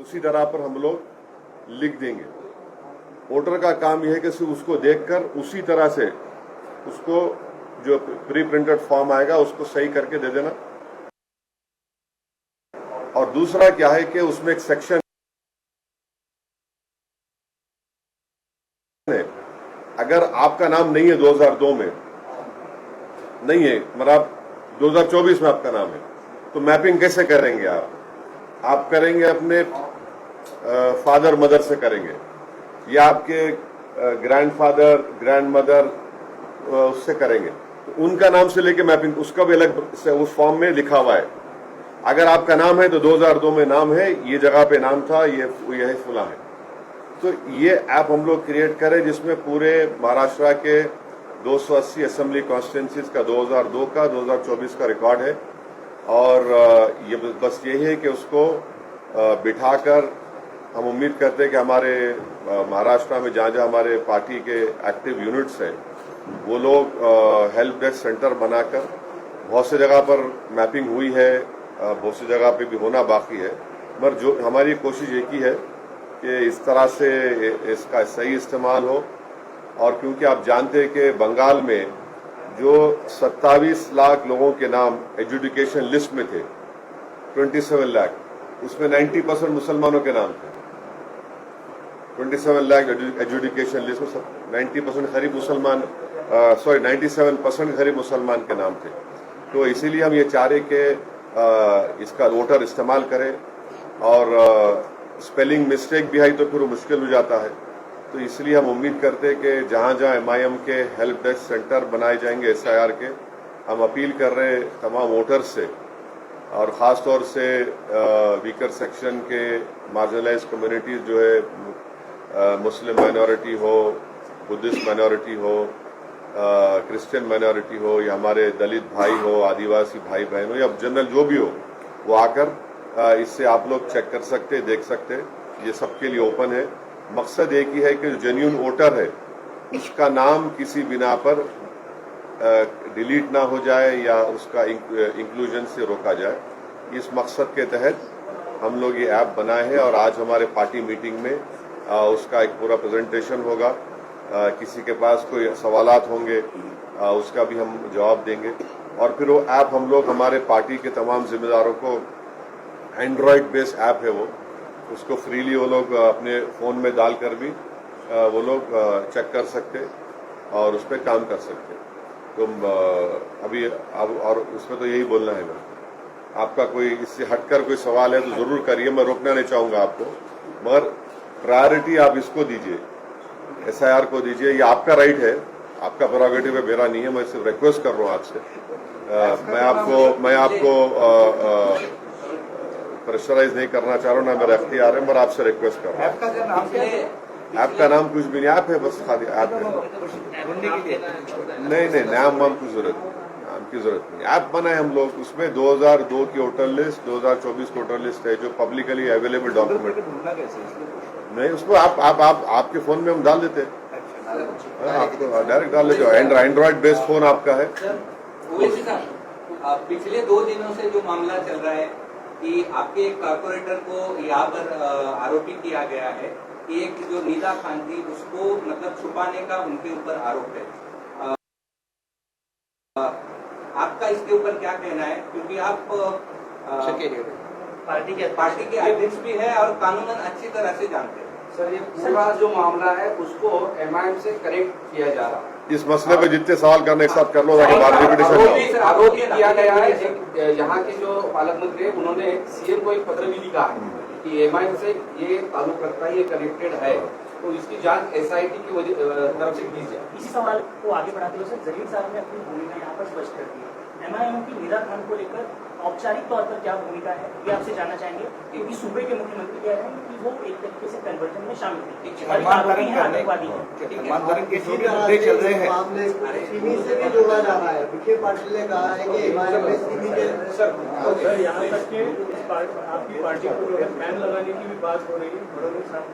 उसी तरह पर हम लोग लिख देंगे। वोटर का काम यह है कि सिर्फ उसको देखकर उसी तरह से उसको जो प्री प्रिंटेड फॉर्म आएगा उसको सही करके दे देना। और दूसरा क्या है कि उसमें एक सेक्शन है, अगर आपका नाम नहीं है 2002 में नहीं है, मतलब 2024 में आपका नाम है, तो मैपिंग कैसे करेंगे आप करेंगे अपने फादर मदर से करेंगे या आपके ग्रैंडफादर ग्रैंड मदर उससे करेंगे, तो उनका नाम से लेके मैपिंग उसका भी अलग से उस फॉर्म में लिखा हुआ है। अगर आपका नाम है तो 2002 में नाम है, ये जगह पे नाम था, ये फुला है। तो ये ऐप हम लोग क्रिएट करें जिसमें पूरे महाराष्ट्र के 280 असेंबली कॉन्स्टिट्यूंसीज का 2002 का 2024 का रिकॉर्ड है। और ये बस यही है कि उसको बिठाकर हम उम्मीद करते हैं कि हमारे महाराष्ट्र में जहाँ जहाँ हमारे पार्टी के एक्टिव यूनिट्स हैं वो लोग हेल्प डेस्क सेंटर बनाकर, बहुत सी जगह पर मैपिंग हुई है, बहुत सी जगह पे भी होना बाकी है, मगर जो हमारी कोशिश एक ही है कि इस तरह से इसका सही इस्तेमाल हो। और क्योंकि आप जानते हैं कि बंगाल में जो 27 लाख लोगों के नाम एजुकेशन लिस्ट में थे, 27 लाख, उसमें 90% मुसलमानों के नाम थे। 27 लाख एजुकेशन लिस्ट में 90% करीब मुसलमान 97% करीब मुसलमान के नाम थे। तो इसीलिए हम ये चाह रहे कि इसका वोटर इस्तेमाल करें, और स्पेलिंग मिस्टेक भी आई तो फिर वो मुश्किल हो जाता है। तो इसलिए हम उम्मीद करते हैं कि जहाँ जहाँ MIM के हेल्प डेस्क सेंटर बनाए जाएंगे SIR के, हम अपील कर रहे हैं तमाम वोटर्स से, और ख़ास तौर से वीकर सेक्शन के मार्जिनलाइज कम्युनिटीज़ जो है, मुस्लिम माइनॉरिटी हो, बुद्धिस्ट माइनॉरिटी हो, क्रिश्चियन माइनॉरिटी हो, या हमारे दलित भाई हो, आदिवासी भाई बहन हो, या जनरल जो भी हो, वो आकर इससे आप लोग चेक कर सकते, देख सकते। ये सबके लिए ओपन है। मकसद एक ही है कि जो जेन्युइन वोटर है उसका नाम किसी बिना पर डिलीट ना हो जाए या उसका इंक्लूजन से रोका जाए। इस मकसद के तहत हम लोग ये ऐप बनाए हैं, और आज हमारे पार्टी मीटिंग में उसका एक पूरा प्रेजेंटेशन होगा। किसी के पास कोई सवालात होंगे उसका भी हम जवाब देंगे, और फिर वो ऐप हम लोग हमारे पार्टी के तमाम जिम्मेदारों को, एंड्रॉयड बेस्ड ऐप है वो, उसको फ्रीली वो लोग अपने फ़ोन में डालकर भी वो लोग चेक कर सकते और उस पर काम कर सकते। तो अभी अब और उसमें तो यही बोलना है मेरे। आपका कोई इससे हटकर कोई सवाल है तो ज़रूर करिए, मैं रोकना नहीं चाहूँगा आपको, मगर प्रायोरिटी आप इसको दीजिए, SIR को दीजिए। ये आपका राइट है, आपका प्रोरोगेटिव है, मेरा नहीं है। मैं सिर्फ रिक्वेस्ट कर रहा हूँ आपसे। मैं आपको प्रेशराइज नहीं करना चाह रहा हूँ, ना मेरा अख्तियार है, मगर आपसे रिक्वेस्ट कर रहा हूँ। ऐप का नाम कुछ भी नहीं, ऐप है, बस खाली ऐप है। नहीं, नाम की जरूरत नहीं। ऐप बनाए हम लोग, उसमें 2002 की वोटर लिस्ट, 2024 की वोटर लिस्ट है जो पब्लिकली अवेलेबल डॉक्यूमेंट। नहीं, उसको आपके फोन में हम डाल देते हैं, आपको डायरेक्ट डाल लेते हो। एंड्रॉइड बेस्ड फोन आपका है। पिछले 2 दिनों से जो मामला चल रहा है कि आपके एक कारपोरेटर को यहाँ पर आरोपी किया गया है कि एक जो नीदा खान थी उसको मतलब छुपाने का उनके ऊपर आरोप है। आपका इसके ऊपर क्या कहना है, क्योंकि आप पार्टी के अध्यक्ष भी है और कानूनन अच्छी तरह से जानते हैं। सर, ये पूरा जो मामला है उसको MIM से करेक्ट किया जा रहा है। इस मसले पे जितने सवाल करने एक साथ कर लो ताकि बाद रिपीटेशन। आरोप किया गया है, यहाँ के जो पालक मंत्री उन्होंने CM को एक पत्र भी लिखा है कि MIM से ये ताल्लुक रखता है, ये कनेक्टेड है, तो इसकी जांच SIT की तरफ से की जाए। इसी सवाल को आगे बढ़ाते हुए सर, जलील साहब ने अपनी भूमिका यहाँ पर स्पष्ट कर दी है। MIM की नीदा खान को लेकर औपचारिक तौर पर क्या भूमिका है ये आपसे जानना चाहेंगे, क्योंकि सूबे के मुख्यमंत्री कह रहे हैं कि वो एक तरीके से कन्वर्जन में शामिल थे, आतंकवादी है। चल रहे हैं, सिमी से भी जोड़ा जा रहा है। विखे पाटिल ने कहा है कि यहाँ तक कि आपकी पार्टी को बैन लगाने की भी बात हो रही है फडणवीस साहब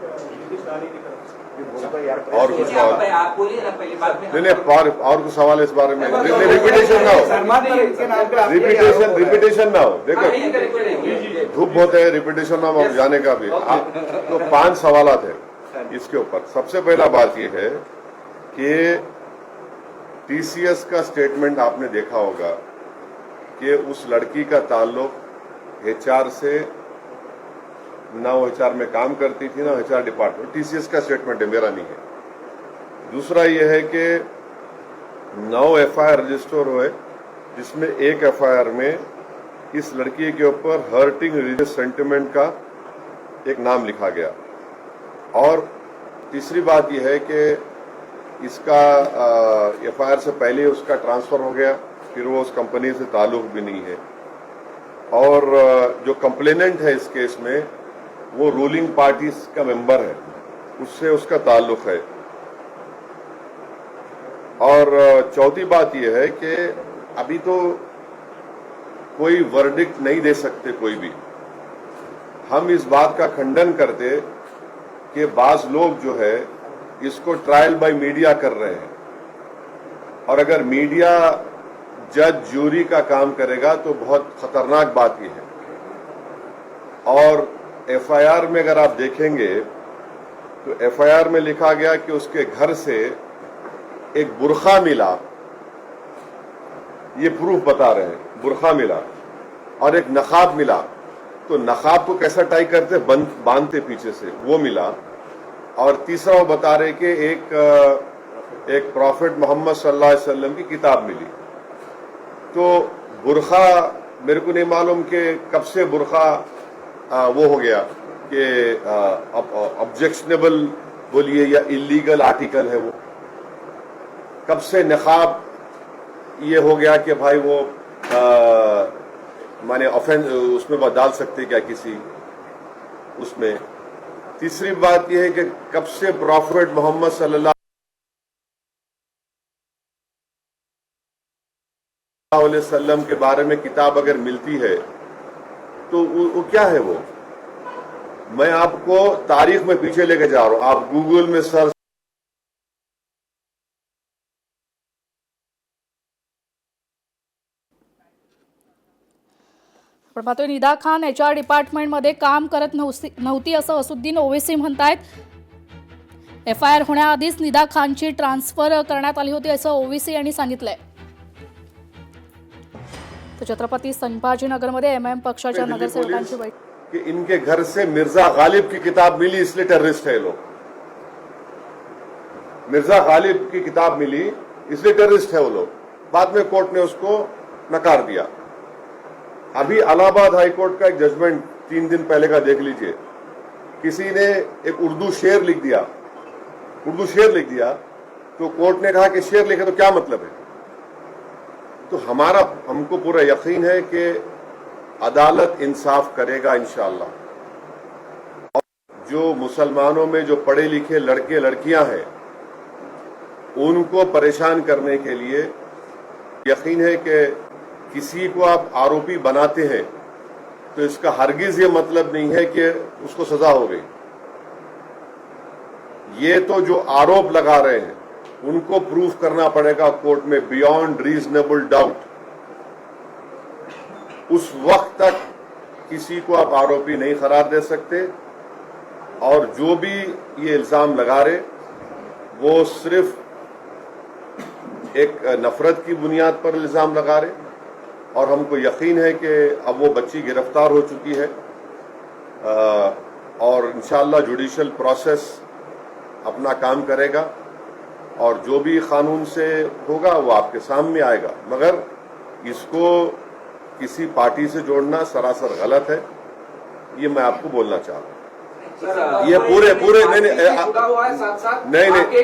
की तरफ से। और कुछ आप बोलिए ना पहले, बाद में नहीं, और कुछ सवाल इस बारे में रिपीटेशन ना हो, रिपीटेशन रिपीटेशन ना हो। देखो नहीं करेंगे। धूप बहुत है, रिपीटेशन ना हो जाने का भी। तो 5 सवालात है इसके ऊपर। सबसे पहला बात यह है कि टीसीएस का स्टेटमेंट आपने देखा होगा कि उस लड़की का ताल्लुक एचआर से, ना वो एचआर में काम करती थी ना एचआर डिपार्टमेंट। टीसीएस का स्टेटमेंट है, मेरा नहीं है। दूसरा यह है कि 9 एफआईआर रजिस्टर हुए, जिसमें एक एफआईआर में इस लड़की के ऊपर हर्टिंग रिलीजियस सेंटिमेंट का एक नाम लिखा गया। और तीसरी बात यह है कि इसका एफआईआर से पहले उसका ट्रांसफर हो गया, फिर वो उस कंपनी से ताल्लुक भी नहीं है। और जो कंप्लेनेंट है इस केस में वो रूलिंग पार्टी का मेंबर है, उससे उसका ताल्लुक है। और चौथी बात यह है कि अभी तो कोई वर्डिक्ट नहीं दे सकते कोई भी। हम इस बात का खंडन करते कि बाज लोग जो है इसको ट्रायल बाय मीडिया कर रहे हैं, और अगर मीडिया जज जूरी का काम करेगा तो बहुत खतरनाक बात यह है। और एफआईआर में अगर आप देखेंगे तो एफआईआर में लिखा गया कि उसके घर से एक बुरखा मिला, ये प्रूफ बता रहे हैं, बुरखा मिला, और एक नकाब मिला। तो नकाब को कैसा टाई करते, बांधते पीछे से, वो मिला। और तीसरा वो बता रहे कि एक प्रॉफिट मोहम्मद सल्लल्लाहु अलैहि वसल्लम की किताब मिली। तो बुरखा मेरे को नहीं मालूम कि कब से बुरखा वो हो गया कि ऑब्जेक्शनेबल बोलिए या इलीगल आर्टिकल है वो। कब से नकाब ये हो गया कि भाई वो माने ऑफेंस उसमें डाल सकते क्या किसी उसमें। तीसरी बात यह है कि कब से प्रॉफिट मोहम्मद सल्लल्लाहु अलैहि वसल्लम के बारे में किताब अगर मिलती है तो वो क्या है वो। मैं आपको तारीख में पीछे लेके जा रहा हूं, आप गूगल में सर्च पण पाहतोय निदा खान एचआर डिपार्टमेंटमध्ये काम करत नव्हती असं असुद्दीन ओवेसी म्हणतायत। एफआयआर होण्याआधीच निदा खानची ट्रान्सफर करण्यात आली होती असं ओवेसी यांनी सांगितलंय। तो छत्रपती संभाजीनगरमध्ये एमआयएम पक्षाच्या नगरसेवकांची बैठक कि इनके घर से मिर्जा गालिब की किताब मिली इसलिए टेररिस्ट है लोग। मिर्जा गालिब की किताब मिली इसलिए टेररिस्ट है वो लोग। बाद में कोर्ट ने उसको नकार दिया। अभी इलाहाबाद हाईकोर्ट का एक जजमेंट 3 दिन पहले का देख लीजिए। किसी ने एक उर्दू शेर लिख दिया तो कोर्ट ने कहा कि शेर लिखे तो क्या मतलब है। तो हमको पूरा यकीन है कि अदालत इंसाफ करेगा इंशाअल्लाह। और जो मुसलमानों में जो पढ़े लिखे लड़के लड़कियां हैं उनको परेशान करने के लिए यकीन है कि किसी को आप आरोपी बनाते हैं तो इसका हरगिज ये मतलब नहीं है कि उसको सजा हो गई। ये तो जो आरोप लगा रहे हैं उनको प्रूफ करना पड़ेगा कोर्ट में बियॉन्ड रीजनेबल डाउट। उस वक्त तक किसी को आप आरोपी नहीं करार दे सकते। और जो भी ये इल्जाम लगा रहे वो सिर्फ एक नफरत की बुनियाद पर इल्जाम लगा रहे। और हमको यकीन है कि अब वो बच्ची गिरफ्तार हो चुकी है और इंशाअल्लाह जुडिशियल प्रोसेस अपना काम करेगा और जो भी कानून से होगा वो आपके सामने आएगा। मगर इसको किसी पार्टी से जोड़ना सरासर गलत है, ये मैं आपको बोलना चाह रहा हूँ। ये पूरे नहीं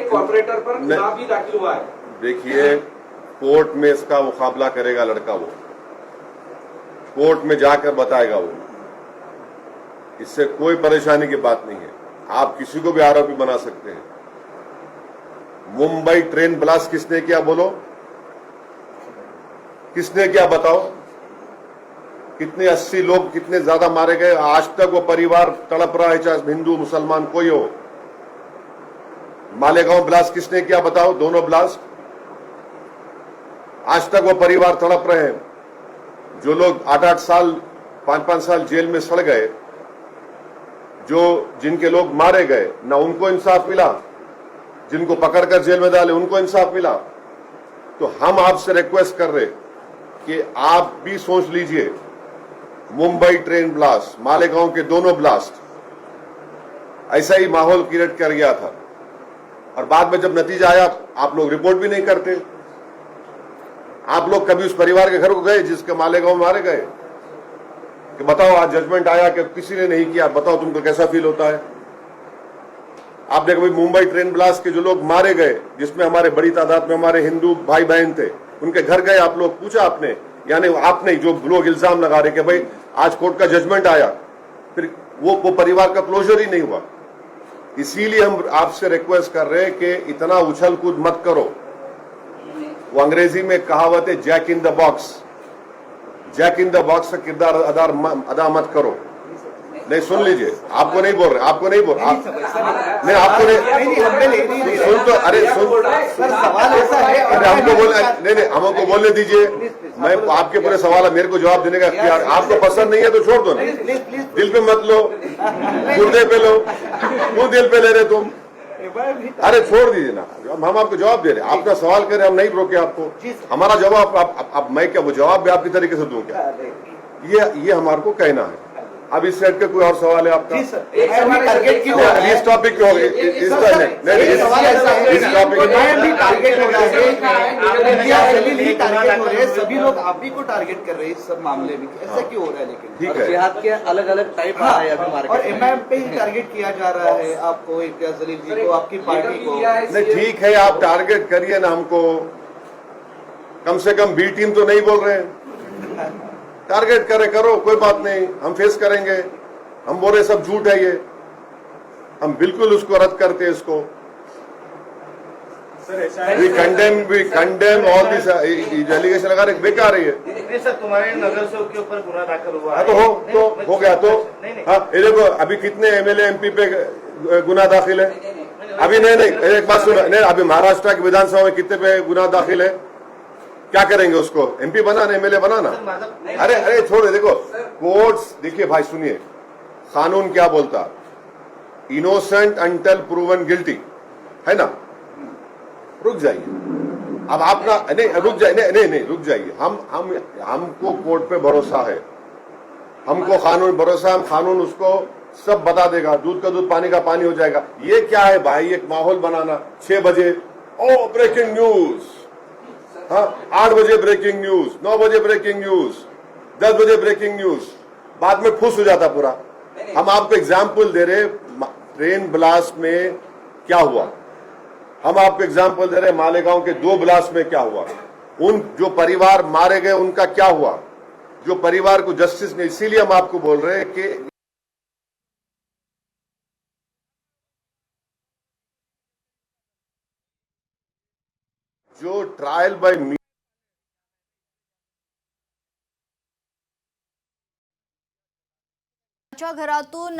कॉर्पोरेटर पर गुनाह भी दाखिल हुआ है। देखिए कोर्ट में इसका मुकाबला करेगा लड़का, वो कोर्ट में जाकर बताएगा वो। इससे कोई परेशानी की बात नहीं है। आप किसी को भी आरोपी बना सकते हैं। मुंबई ट्रेन ब्लास्ट किसने किया बोलो, किसने किया बताओ। कितने 80 लोग कितने ज्यादा मारे गए, आज तक वो परिवार तड़प रहा है, चाहे हिंदू मुसलमान कोई हो। मालेगांव ब्लास्ट किसने किया बताओ, दोनों ब्लास्ट, आज तक वो परिवार तड़प रहे हैं। जो लोग 8-8 साल 5-5 साल जेल में सड़ गए, जिनके लोग मारे गए, ना उनको इंसाफ मिला, जिनको पकड़कर जेल में डाले उनको इंसाफ मिला। तो हम आपसे रिक्वेस्ट कर रहे कि आप भी सोच लीजिए, मुंबई ट्रेन ब्लास्ट, मालेगांव के दोनों ब्लास्ट ऐसा ही माहौल क्रिएट कर गया था, और बाद में जब नतीजा आया आप लोग रिपोर्ट भी नहीं करते। आप लोग कभी उस परिवार के घर को गए जिसके मालेगांव में मारे गए कि बताओ आज जजमेंट आया कि किसी ने नहीं किया, बताओ तुमको कैसा फील होता है? आपने कभी मुंबई ट्रेन ब्लास्ट के जो लोग मारे गए, जिसमें हमारे बड़ी तादाद में हमारे हिंदू भाई बहन थे, उनके घर गए आप लोग, पूछा आपने? यानी आपने जो लोग इल्जाम लगा रहे कि भाई आज कोर्ट का जजमेंट आया, फिर वो परिवार का क्लोजर ही नहीं हुआ। इसीलिए हम आपसे रिक्वेस्ट कर रहे हैं कि इतना उछल कूद मत करो। वो अंग्रेजी में कहावत है jack in the box, jack in the box का किरदार अदा मत करो। नहीं, सुन लीजिए, आपको नहीं बोल रहे, आपको नहीं बोल नहीं, आपको नहीं सुन तो, अरे सुन, सवाल ऐसा है, अरे हमको बोलने नहीं, हमको बोलने दीजिए। मैं आपके पूरे सवाल है, मेरे को जवाब देने का इख्तियार। आपको पसंद नहीं है तो छोड़ दो ना, दिल पे मत लो, गुर्दे पे लो, क्यों दिल पे ले रहे तुम? अरे छोड़ दीजिए ना, हम आपको जवाब दे रहे हैं। आपका सवाल कर रहे, हम नहीं रोके आपको। हमारा जवाब अब मैं क्या वो जवाब भी आपकी तरीके से दूं क्या? ये हमारे को कहना है। अब इस सेट का कोई और सवाल है आपका? इस टारगेट क्यों हो रहा है? इस टॉपिक पे हो गया, इस टॉपिक टारगेट हो रहा है, इंडिया ही टारगेट हो रहे हैं, सभी लोग आप ही को टारगेट कर रहे हैं इस सब मामले में। ऐसा क्यों हो रहा है? लेकिन ठीक है, जिहाद के अलग अलग टाइप आ रहे हैं अभी मार्केट, और एमआईएम पे ही टारगेट किया जा रहा है आपको, इम्तियाज जलील जी को, आपकी पार्टी को। नहीं ठीक है, आप टारगेट करिए ना हमको, कम से कम बी टीम तो नहीं बोल रहे हैं। टारगेट करो, कोई बात नहीं, हम फेस करेंगे। हम बोल रहे सब झूठ है, ये हम बिल्कुल उसको रद्द करते हैं। इसको we condemn all this allegation लगा रहे, बेकार है ये। सर तुम्हारे नगर सेवक के ऊपर गुना दाखिल हुआ है। तो हो गया तो हाँ, ये देखो अभी कितने एमएलए एमपी पे गुना दाखिल है अभी? नहीं, एक बात सुनो, नहीं अभी महाराष्ट्र की विधानसभा में कितने पे गुना दाखिल है? क्या करेंगे उसको? एमपी बनाना, एमएलए बनाना? अरे छोड़े, देखो कोर्ट्स, देखिए भाई सुनिए, कानून क्या बोलता, इनोसेंट अंटिल प्रूवन गिल्टी, है ना? रुक जाइए, अब आप ना, नहीं रुक जाइए, नहीं रुक जाइए। हमको कोर्ट पे भरोसा है, हमको कानून भरोसा है, हम कानून उसको सब बता देगा, दूध का दूध पानी का पानी हो जाएगा। ये क्या है भाई, एक माहौल बनाना। 6 बजे ओ ब्रेकिंग न्यूज, हाँ 8 बजे ब्रेकिंग न्यूज, 9 बजे ब्रेकिंग न्यूज, 10 बजे ब्रेकिंग न्यूज, बाद में फुस हो जाता पूरा। हम आपको एग्जाम्पल दे रहे, ट्रेन ब्लास्ट में क्या हुआ, हम आपको एग्जाम्पल दे रहे मालेगांव के 2 ब्लास्ट में क्या हुआ, उन जो परिवार मारे गए उनका क्या हुआ, जो परिवार को जस्टिस नहीं। इसीलिए हम आपको बोल रहे हैं कि जो ट्रायल बाय च्या घरातून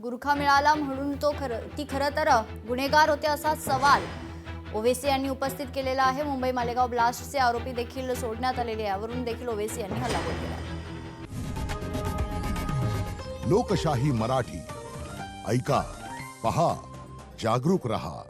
गुरखा मिळाला म्हणून ती खरं तर गुन्हेगार होते असा सवाल ओवेसी यांनी उपस्थित केलेला आहे। मुंबई मालेगाव ब्लास्टचे आरोपी देखील सोडण्यात आलेले, यावरून देखील ओवेसी यांनी हल्लाबोल केला। लोकशाही मराठी ऐका, पहा, जागरूक रहा।